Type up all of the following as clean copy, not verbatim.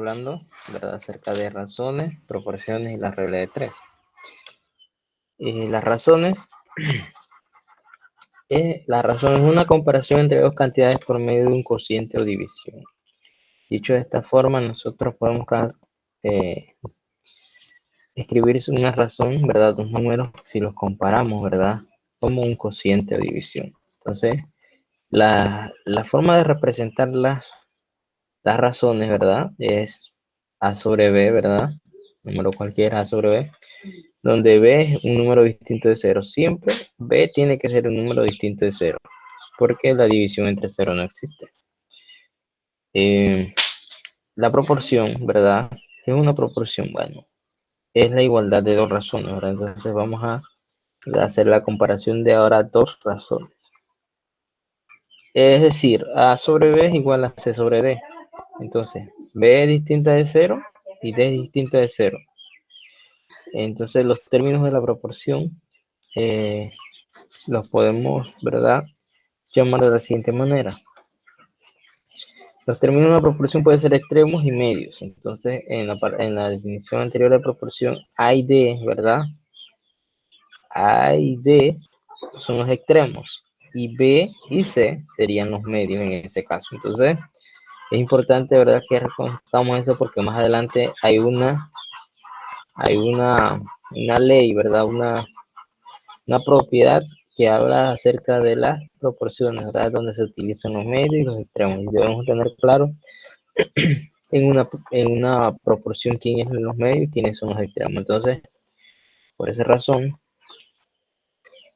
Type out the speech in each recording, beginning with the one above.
hablando, ¿verdad?, acerca de razones, proporciones y la regla de tres. Las razones, la razón es una comparación entre dos cantidades por medio de un cociente o división. Dicho de esta forma, nosotros podemos escribir una razón, ¿verdad?, dos números, si los comparamos, ¿verdad?, como un cociente o división. Entonces, la forma de representar las razones, ¿verdad?, es A sobre B, ¿verdad? Número cualquiera A sobre B, donde B es un número distinto de 0. Siempre B tiene que ser un número distinto de 0, porque la división entre 0 no existe. La proporción, ¿verdad? Es una proporción, bueno, es la igualdad de dos razones, ¿verdad? Entonces vamos a hacer la comparación de ahora dos razones. Es decir, A sobre B es igual a C sobre D. Entonces, B es distinta de 0 y D es distinta de 0. Entonces, los términos de la proporción los podemos, ¿verdad?, llamar de la siguiente manera. Los términos de la proporción pueden ser extremos y medios. Entonces, en la definición anterior de proporción, A y D, ¿verdad? A y D son los extremos y B y C serían los medios en ese caso. Entonces, es importante, ¿verdad?, que reconozcamos eso, porque más adelante hay una ley, ¿verdad?, una propiedad que habla acerca de las proporciones, ¿verdad?, donde se utilizan los medios y los extremos. Y debemos tener claro en una proporción quién es los medios y quiénes son los extremos. Entonces, por esa razón,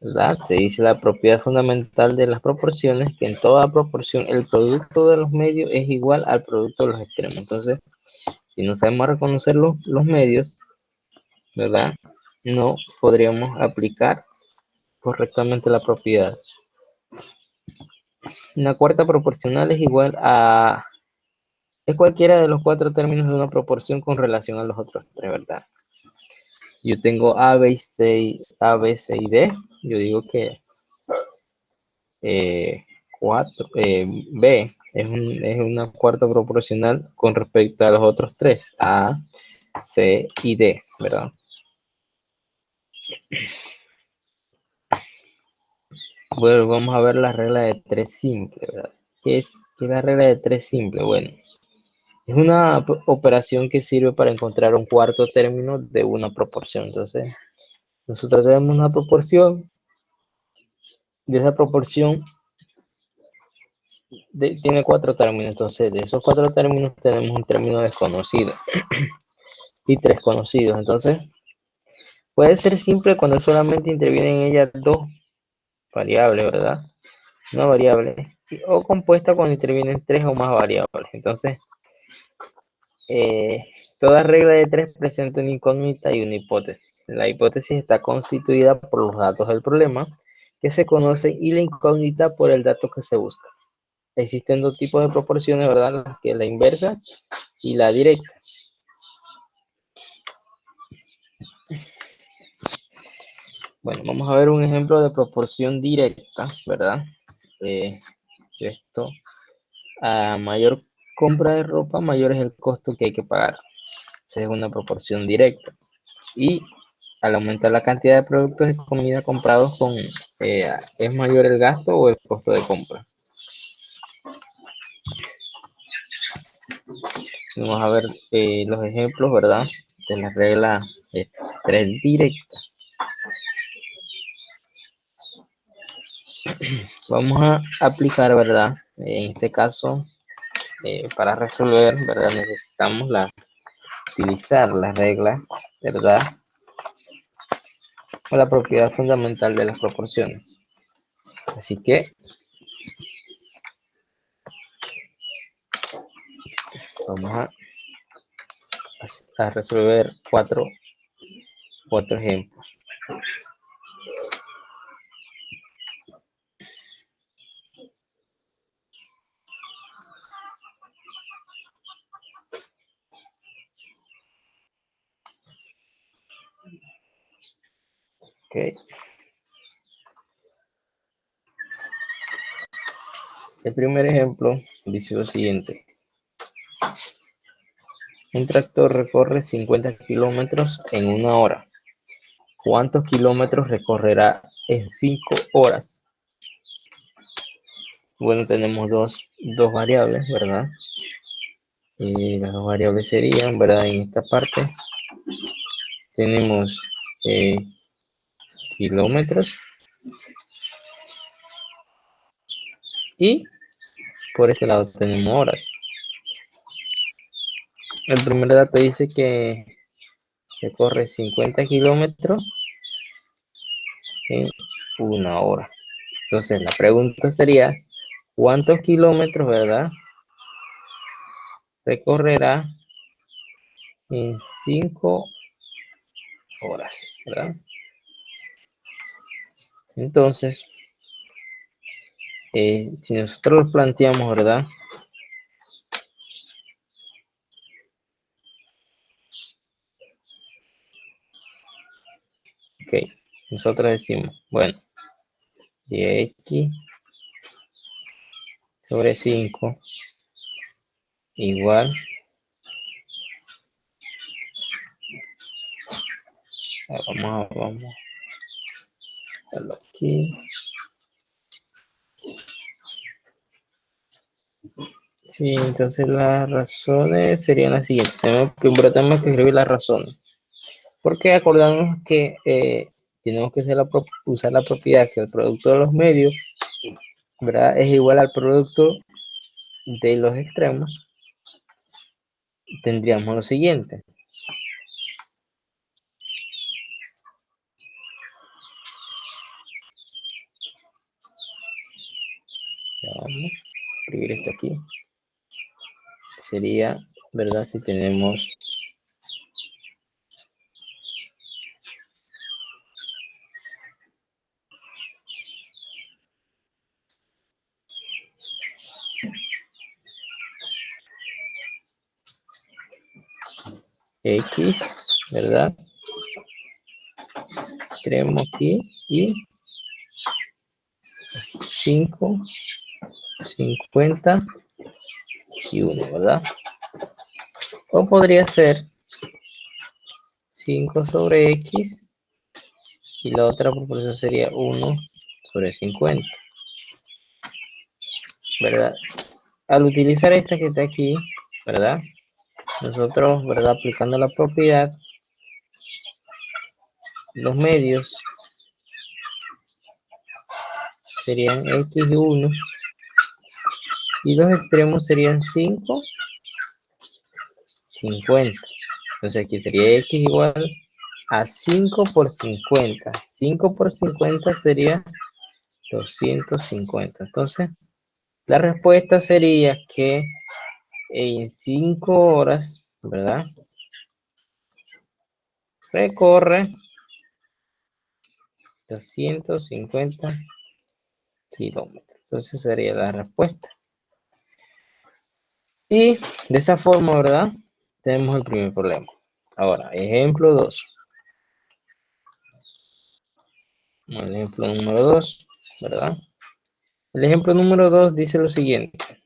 ¿verdad?, se dice la propiedad fundamental de las proporciones, que en toda proporción el producto de los medios es igual al producto de los extremos. Entonces, si no sabemos reconocer los medios, ¿verdad?, no podríamos aplicar correctamente la propiedad. Una cuarta proporcional es igual a... es cualquiera de los cuatro términos de una proporción con relación a los otros tres, ¿verdad? Yo tengo A, B, C, y D. Yo digo que B es una cuarta proporcional con respecto a los otros tres, A, C y D, ¿verdad? Bueno, vamos a ver la regla de tres simple, ¿verdad? ¿Qué es la regla de tres simple? Bueno, es una operación que sirve para encontrar un cuarto término de una proporción. Entonces, nosotros tenemos una proporción. De esa proporción tiene cuatro términos. Entonces, de esos cuatro términos tenemos un término desconocido y tres conocidos. Entonces, puede ser simple cuando solamente intervienen en ella dos variables, ¿verdad? Una variable. O compuesta cuando intervienen tres o más variables. Entonces, toda regla de tres presenta una incógnita y una hipótesis. La hipótesis está constituida por los datos del problema que se conocen y la incógnita por el dato que se busca. Existen dos tipos de proporciones, ¿verdad? Que es la inversa y la directa. Bueno, vamos a ver un ejemplo de proporción directa, ¿verdad? Esto, a mayor compra de ropa, mayor es el costo que hay que pagar. Esa es una proporción directa. Y al aumentar la cantidad de productos de comida comprados ¿es mayor el gasto o el costo de compra? Vamos a ver los ejemplos, ¿verdad?, de la regla 3 directa. Vamos a aplicar, ¿verdad? En este caso, para resolver, ¿verdad?, necesitamos utilizar la regla, ¿verdad?, o la propiedad fundamental de las proporciones. Así que vamos a resolver cuatro ejemplos. Okay. El primer ejemplo dice lo siguiente. Un tractor recorre 50 kilómetros en una hora. ¿Cuántos kilómetros recorrerá en 5 horas? Bueno, tenemos dos variables, ¿verdad? Y las dos variables serían, ¿verdad? En esta parte tenemos kilómetros y por este lado tenemos horas. El primer dato dice que recorre 50 kilómetros en una hora. Entonces la pregunta sería, ¿cuántos kilómetros, verdad, recorrerá en 5 horas, ¿verdad? Entonces, si nosotros lo planteamos, ¿verdad? Ok, nosotros decimos, bueno, x sobre 5 igual, vamos a verlo aquí. Sí, entonces las razones serían las siguientes. Primero tenemos que escribir las razones. Porque acordamos que tenemos que usar la propiedad que el producto de los medios, ¿verdad?, es igual al producto de los extremos. Tendríamos lo siguiente. Ya vamos a escribir esto aquí. Sería, ¿verdad?, si tenemos X, ¿verdad?, extremo aquí y 5, 50 y 1, ¿verdad? O podría ser 5 sobre X y la otra proporción sería 1 sobre 50, ¿verdad? Al utilizar esta que está aquí, ¿verdad?, nosotros, ¿verdad?, aplicando la propiedad, los medios serían x1 y los extremos serían 5, 50. Entonces aquí sería x igual a 5 por 50. 5 por 50 sería 250. Entonces, la respuesta sería que en 5 horas, ¿verdad?, recorre 250 kilómetros. Entonces sería la respuesta. Y de esa forma, ¿verdad?, tenemos el primer problema. Ahora, ejemplo 2. El ejemplo número 2, ¿verdad? El ejemplo número 2 dice lo siguiente.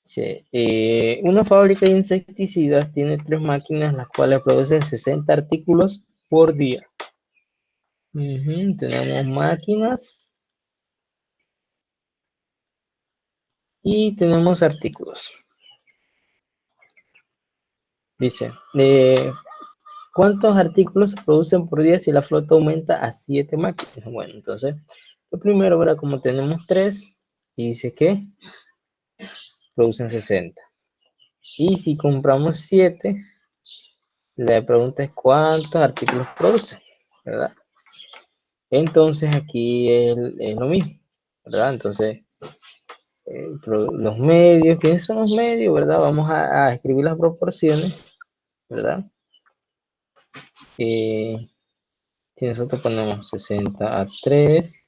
Dice, una fábrica de insecticidas tiene 3 máquinas, las cuales producen 60 artículos por día. Tenemos máquinas y tenemos artículos. Dice, ¿cuántos artículos se producen por día si la flota aumenta a 7 máquinas? Bueno, entonces, lo primero, ¿verdad? Como tenemos 3, y dice que producen 60. Y si compramos 7, la pregunta es ¿cuántos artículos producen? ¿Verdad? Entonces aquí es lo mismo, ¿verdad? Entonces, los medios, ¿quiénes son los medios, verdad? Vamos a escribir las proporciones, ¿verdad? Si nosotros ponemos 60 a 3,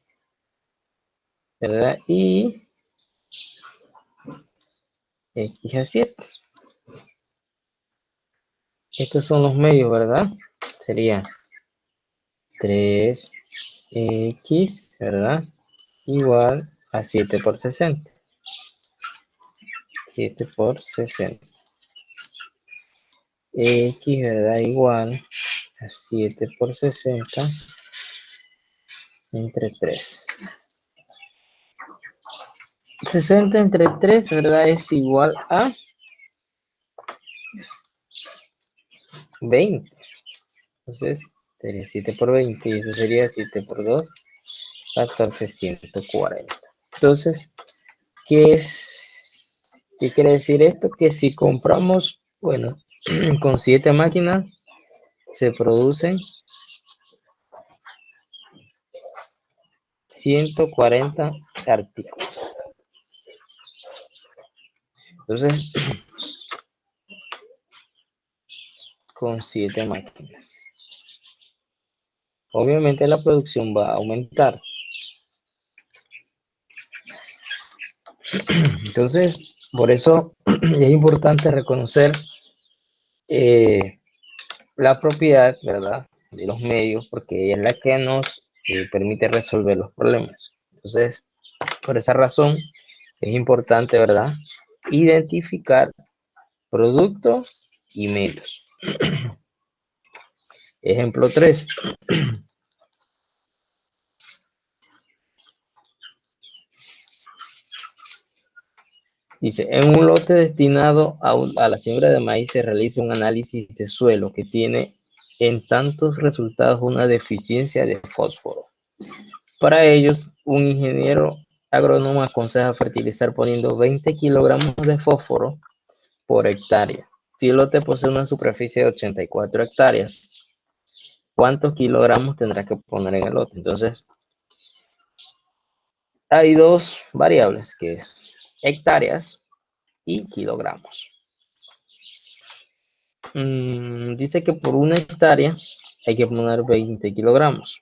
¿verdad? Y X a 7. Estos son los medios, ¿verdad? Sería 3X, ¿verdad?, igual a 7 por 60. 7 por 60. X, ¿verdad? Igual a 7 por 60 entre 3. 60 entre 3, ¿verdad? Es igual a 20. Entonces, sería 7 por 20 y eso sería 7 por 2, 1440. Entonces, ¿qué quiere decir esto? Que si compramos, bueno, con 7 máquinas se producen 140 artículos. Entonces, con 7 máquinas. Obviamente la producción va a aumentar. Entonces, por eso es importante reconocer la propiedad, ¿verdad?, de los medios, porque es la que nos permite resolver los problemas. Entonces, por esa razón, es importante, ¿verdad?, identificar productos y medios. Ejemplo 3. Dice, en un lote destinado a la siembra de maíz se realiza un análisis de suelo que tiene en tantos resultados una deficiencia de fósforo. Para ellos, un ingeniero agrónomo aconseja fertilizar poniendo 20 kilogramos de fósforo por hectárea. Si el lote posee una superficie de 84 hectáreas, ¿cuántos kilogramos tendrá que poner en el lote? Entonces, hay dos variables, que es hectáreas y kilogramos. Dice que por una hectárea hay que poner 20 kilogramos.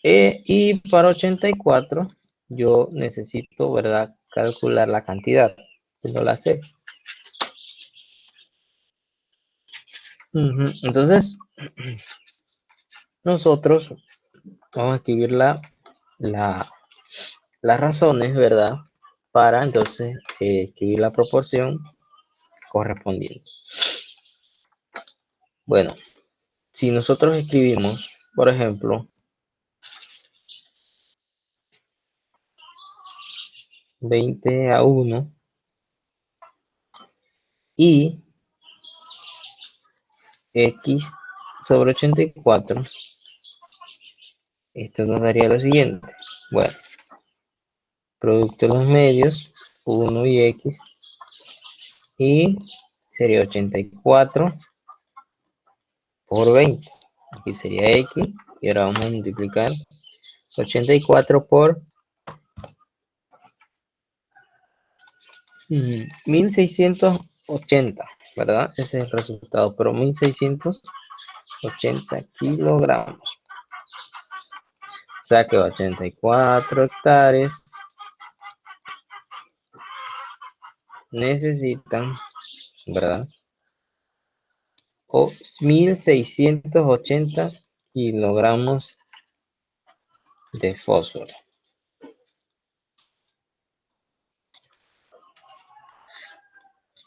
Y para 84 yo necesito, ¿verdad?, calcular la cantidad. No la sé. Entonces, nosotros vamos a escribir las razones, ¿verdad?, para entonces escribir la proporción correspondiente. Bueno, si nosotros escribimos, por ejemplo, 20:1 y X sobre 84, esto nos daría lo siguiente. Bueno, producto de los medios, 1 y X, y sería 84 por 20. Aquí sería X, y ahora vamos a multiplicar 84 por 1680, ¿verdad? Ese es el resultado, pero 1680 kilogramos. O sea que 84 hectáreas necesitan, ¿verdad?, o 1680 kilogramos de fósforo.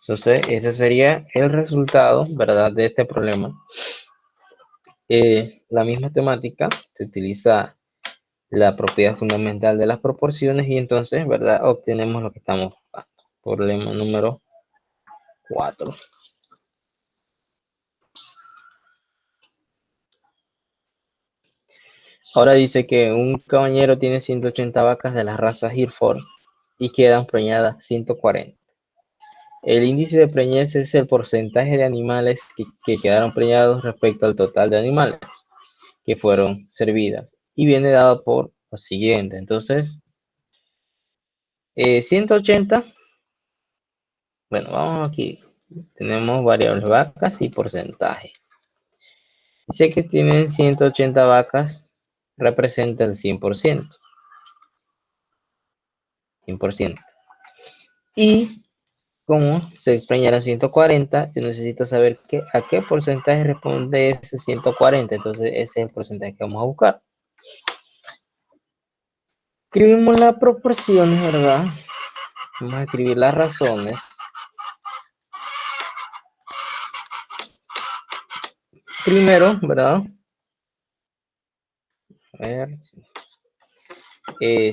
Entonces, ese sería el resultado, ¿verdad?, de este problema. La misma temática, se utiliza la propiedad fundamental de las proporciones y entonces, ¿verdad?, obtenemos lo que estamos buscando. Problema número 4. Ahora dice que un caballero tiene 180 vacas de la raza Hereford y quedan preñadas 140. El índice de preñez es el porcentaje de animales que quedaron preñados respecto al total de animales que fueron servidas y viene dado por lo siguiente. Entonces, 180, bueno, vamos aquí, tenemos variables vacas y porcentaje. Dice que tienen 180 vacas, representa el 100%. 100%. Y como se preñaron 140, yo necesito saber a qué porcentaje responde ese 140. Entonces, ese es el porcentaje que vamos a buscar. Escribimos las proporciones, ¿verdad? Vamos a escribir las razones. primero, ¿verdad? A ver,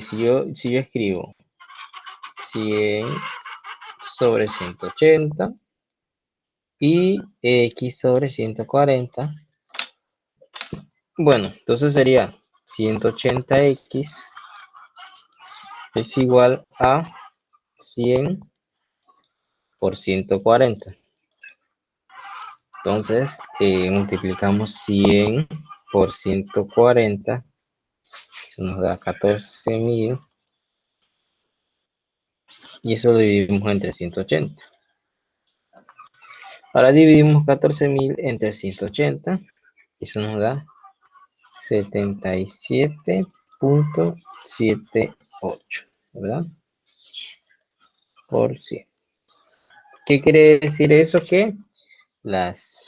si yo escribo 100 sobre 180 y x sobre 140, bueno, entonces sería 180x es igual a 100 por 140. Entonces, multiplicamos 100 por 140, eso nos da 14.000, y eso lo dividimos entre 180. Ahora dividimos 14.000 entre 180, eso nos da 77.78, ¿verdad? Por 100. ¿Qué quiere decir eso? Que las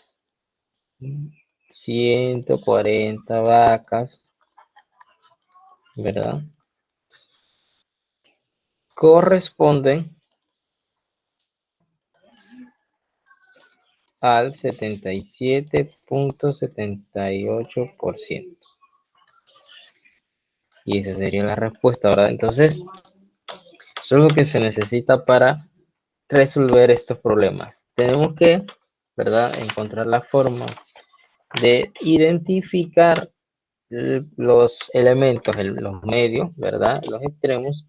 140 vacas, ¿verdad? Corresponden al 77.78%. Y esa sería la respuesta, ¿verdad? Entonces, eso es lo que se necesita para resolver estos problemas. Tenemos que, ¿verdad?, encontrar la forma de identificar los elementos, los medios, ¿verdad?, los extremos,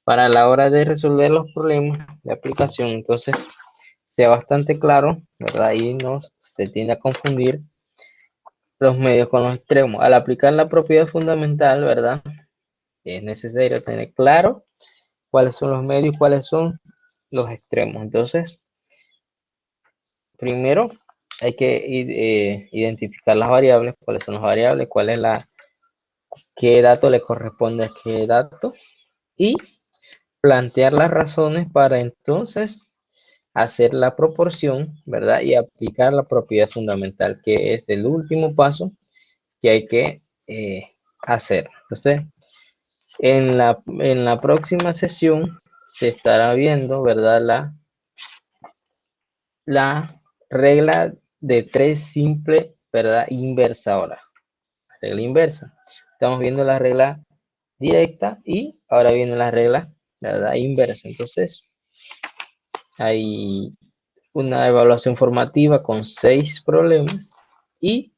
para la hora de resolver los problemas de aplicación. Entonces, sea bastante claro, ¿verdad? Y no se tiende a confundir los medios con los extremos. Al aplicar la propiedad fundamental, ¿verdad?, es necesario tener claro cuáles son los medios y cuáles son los extremos. Entonces, primero hay que identificar las variables, cuáles son las variables, qué dato le corresponde a qué dato, y plantear las razones para entonces hacer la proporción, ¿verdad? Y aplicar la propiedad fundamental, que es el último paso que hay que hacer. Entonces, en la próxima sesión se estará viendo, ¿verdad?, la regla de 3 simple, ¿verdad?, inversa ahora. Regla inversa. Estamos viendo la regla directa y ahora viene la regla, ¿verdad?, inversa. Entonces, hay una evaluación formativa con 6 problemas y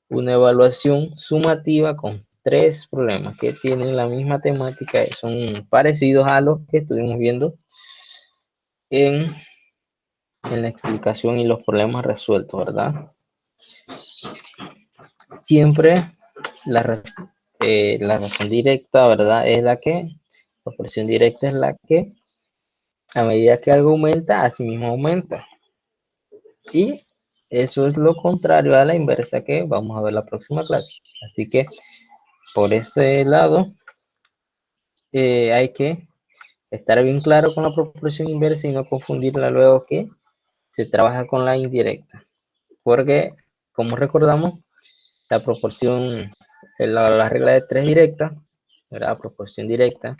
una evaluación sumativa con 3 problemas que tienen la misma temática, son parecidos a los que estuvimos viendo en la explicación y los problemas resueltos, ¿verdad? Siempre la razón directa, ¿verdad?, es la proporción directa es la que a medida que algo aumenta, así mismo aumenta. Y eso es lo contrario a la inversa que vamos a ver la próxima clase. Así que por ese lado hay que estar bien claro con la proporción inversa y no confundirla luego que se trabaja con la indirecta. Porque, como recordamos, la proporción, la regla de 3 directa, ¿verdad?, proporción directa,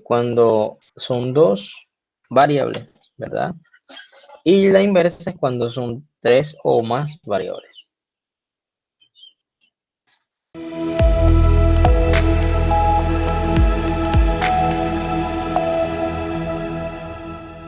cuando son 2 variables, ¿verdad? Y la inversa es cuando son 3 o más variables.